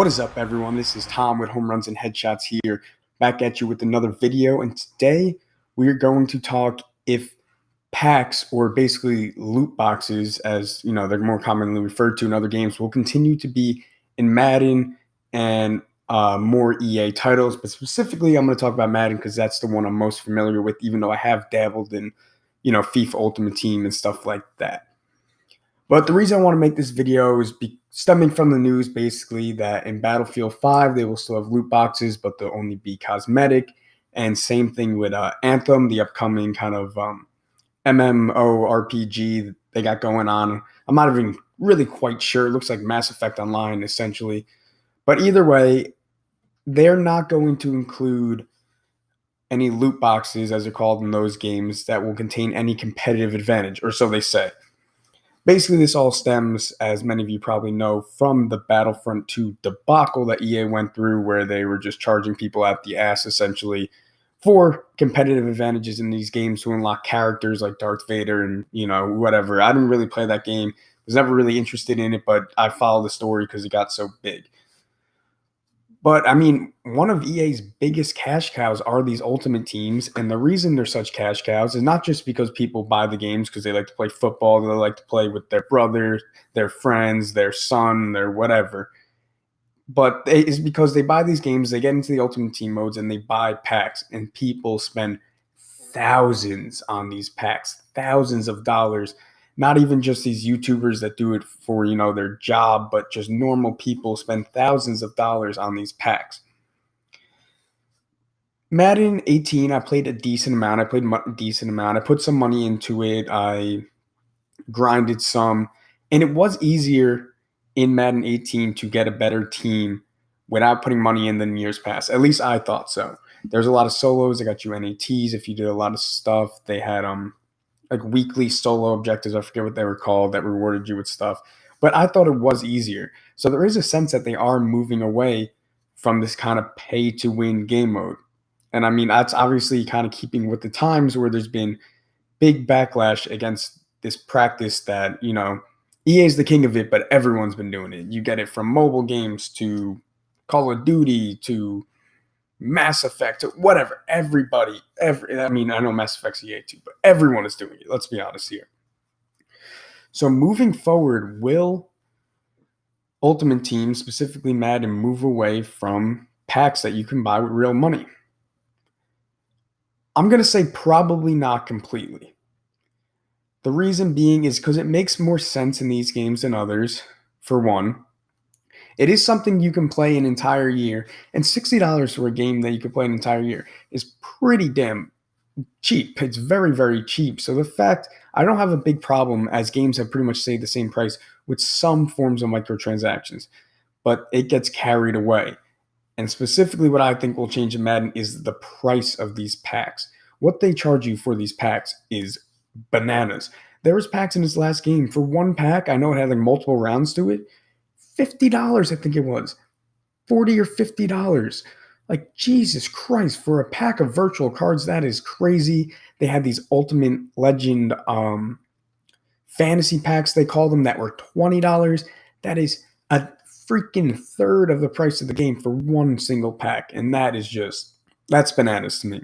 What is up, everyone? This is Tom with Home Runs and Headshots here, back at you with another video. And today we are going to talk if packs, or basically loot boxes, as you know, they're more commonly referred to in other games, will continue to be in Madden and more EA titles. But specifically, I'm going to talk about Madden because that's the one I'm most familiar with, even though I have dabbled in, FIFA Ultimate Team and stuff like that. But the reason I want to make this video is stemming from the news, basically, that in Battlefield 5, they will still have loot boxes, but they'll only be cosmetic. And same thing with Anthem, the upcoming kind of MMORPG they got going on. I'm not even really quite sure. It looks like Mass Effect Online, essentially. But either way, they're not going to include any loot boxes, as they're called in those games, that will contain any competitive advantage, or so they say. Basically, this all stems, as many of you probably know, from the Battlefront 2 debacle that EA went through, where they were just charging people out the ass, essentially, for competitive advantages in these games to unlock characters like Darth Vader and, whatever. I didn't really play that game. Was never really interested in it, but I followed the story because it got so big. But, I mean, one of EA's biggest cash cows are these Ultimate Teams, and the reason they're such cash cows is not just because people buy the games because they like to play football, they like to play with their brother, their friends, their son, their whatever, but it's because they buy these games, they get into the Ultimate Team modes, and they buy packs, and people spend thousands on these packs, thousands of dollars. Not even just these YouTubers that do it for, their job, but just normal people spend thousands of dollars on these packs. Madden 18, I played a decent amount. I put some money into it. I grinded some. And it was easier in Madden 18 to get a better team without putting money in than years past. At least I thought so. There's a lot of solos. They got you NATs if you did a lot of stuff. They had like weekly solo objectives, I forget what they were called, that rewarded you with stuff. But I thought it was easier. So there is a sense that they are moving away from this kind of pay-to-win game mode. And I mean, that's obviously kind of keeping with the times, where there's been big backlash against this practice that, EA is the king of it, but everyone's been doing it. You get it from mobile games to Call of Duty to Mass Effect, whatever. I know Mass Effect's EA too, but everyone is doing it. Let's be honest here. So moving forward, will Ultimate Team, specifically Madden, move away from packs that you can buy with real money? I'm going to say probably not completely. The reason being is because it makes more sense in these games than others, for one. It is something you can play an entire year, and $60 for a game that you can play an entire year is pretty damn cheap. It's very, very cheap. So the fact, I don't have a big problem, as games have pretty much stayed the same price, with some forms of microtransactions, but it gets carried away. And specifically what I think will change in Madden is the price of these packs. What they charge you for these packs is bananas. There was packs in this last game. For one pack, I know it had like multiple rounds to it, $50, I think it was. $40 or $50. Like, Jesus Christ, for a pack of virtual cards, that is crazy. They had these Ultimate Legend fantasy packs, they call them, that were $20. That is a freaking third of the price of the game for one single pack. And that's bananas to me.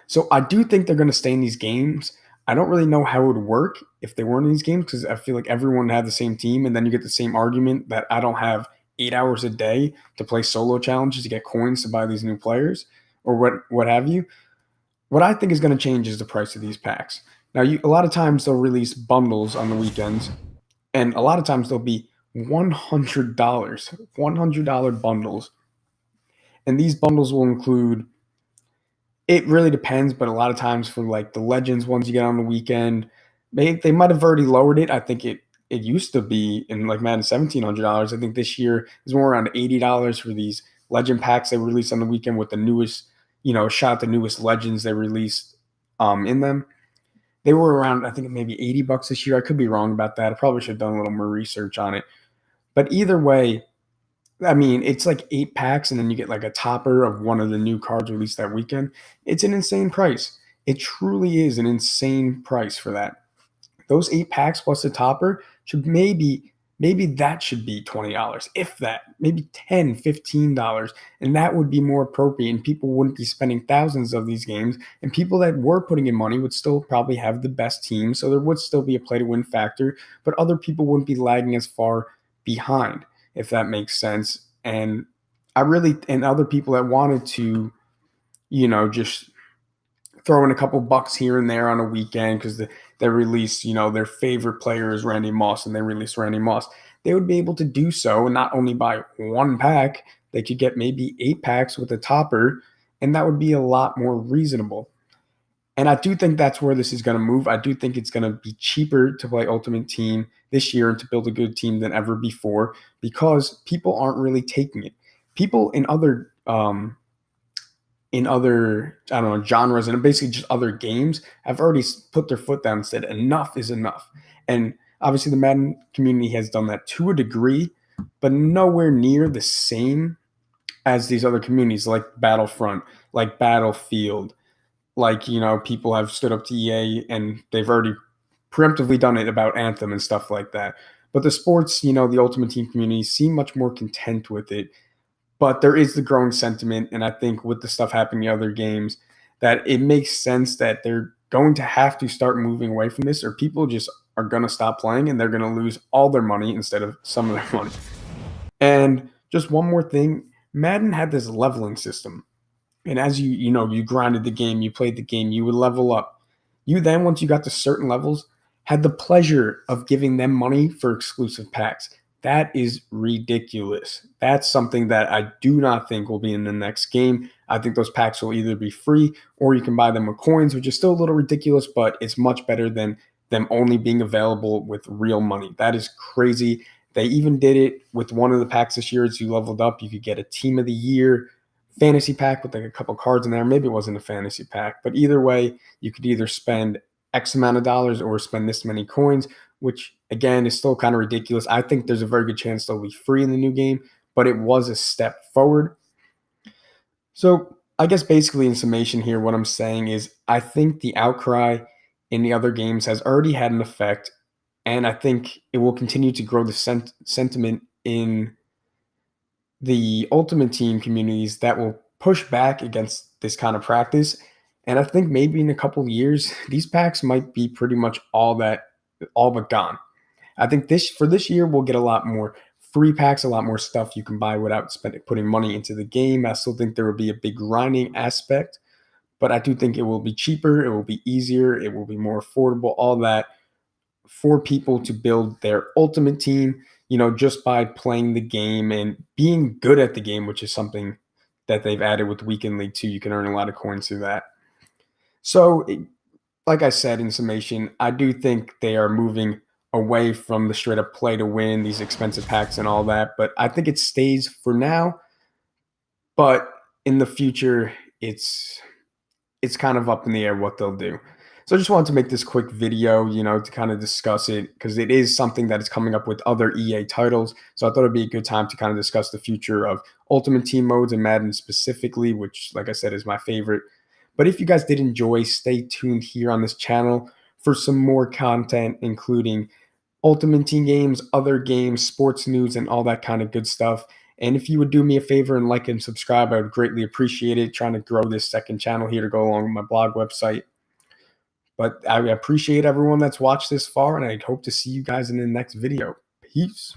So I do think they're going to stay in these games. I don't really know how it would work if they weren't in these games, because I feel like everyone had the same team, and then you get the same argument that I don't have 8 hours a day to play solo challenges to get coins to buy these new players, or what have you. What I think is going to change is the price of these packs. Now, a lot of times they'll release bundles on the weekends, and a lot of times they'll be $100 bundles. And these bundles will include, it really depends, but a lot of times for like the Legends ones you get on the weekend, they might have already lowered it. I think it used to be in like Madden $1,700. I think this year is more around $80 for these Legend packs they release on the weekend with the newest, the newest Legends they released in them. They were around, I think, maybe $80 this year. I could be wrong about that. I probably should have done a little more research on it. But either way, I mean, it's like 8 packs, and then you get like a topper of one of the new cards released that weekend. It's an insane price. It truly is an insane price for that. Those 8 packs plus the topper should maybe maybe that should be $20, if that, maybe $10, $15, and that would be more appropriate, and people wouldn't be spending thousands of these games, and people that were putting in money would still probably have the best team, so there would still be a play to win factor, but other people wouldn't be lagging as far behind, if that makes sense. And other people that wanted to, just throw in a couple bucks here and there on a weekend because they release, their favorite player is Randy Moss and they release Randy Moss, they would be able to do so and not only buy one pack, they could get maybe 8 packs with a topper, and that would be a lot more reasonable. And I do think that's where this is going to move. I do think it's going to be cheaper to play Ultimate Team this year and to build a good team than ever before because people aren't really taking it. People in other I don't know genres and basically just other games have already put their foot down and said enough is enough. And obviously the Madden community has done that to a degree, but nowhere near the same as these other communities like Battlefront, like Battlefield, like people have stood up to EA and they've already preemptively done it about Anthem and stuff like that. But the sports, the Ultimate Team community seem much more content with it, but there is the growing sentiment, and I think with the stuff happening in other games, that it makes sense that they're going to have to start moving away from this, or people just are going to stop playing and they're going to lose all their money instead of some of their money. And just one more thing, Madden had this leveling system. And as you grinded the game, you played the game, you would level up. You then, once you got to certain levels, had the pleasure of giving them money for exclusive packs. That is ridiculous. That's something that I do not think will be in the next game. I think those packs will either be free or you can buy them with coins, which is still a little ridiculous, but it's much better than them only being available with real money. That is crazy. They even did it with one of the packs this year. As you leveled up, you could get a Team of the Year fantasy pack with like a couple cards in there. Maybe it wasn't a fantasy pack, but either way, you could either spend X amount of dollars or spend this many coins, which again is still kind of ridiculous. I think there's a very good chance they'll be free in the new game, but it was a step forward. So I guess basically in summation here, what I'm saying is I think the outcry in the other games has already had an effect, and I think it will continue to grow the sentiment in the Ultimate Team communities that will push back against this kind of practice. And I think maybe in a couple of years, these packs might be pretty much all but gone. I think this year we'll get a lot more free packs, a lot more stuff you can buy without putting money into the game. I still think there will be a big grinding aspect, but I do think it will be cheaper, it will be easier, it will be more affordable, all that for people to build their ultimate team, just by playing the game and being good at the game, which is something that they've added with Weekend League 2. You can earn a lot of coins through that. So, like I said in summation, I do think they are moving away from the straight up play to win, these expensive packs and all that. But I think it stays for now. But in the future, it's kind of up in the air what they'll do. So I just wanted to make this quick video, to kind of discuss it because it is something that is coming up with other EA titles. So I thought it'd be a good time to kind of discuss the future of Ultimate Team modes and Madden specifically, which, like I said, is my favorite. But if you guys did enjoy, stay tuned here on this channel for some more content, including Ultimate Team games, other games, sports news, and all that kind of good stuff. And if you would do me a favor and like and subscribe, I would greatly appreciate it. Trying to grow this second channel here to go along with my blog website. But I appreciate everyone that's watched this far, and I hope to see you guys in the next video. Peace.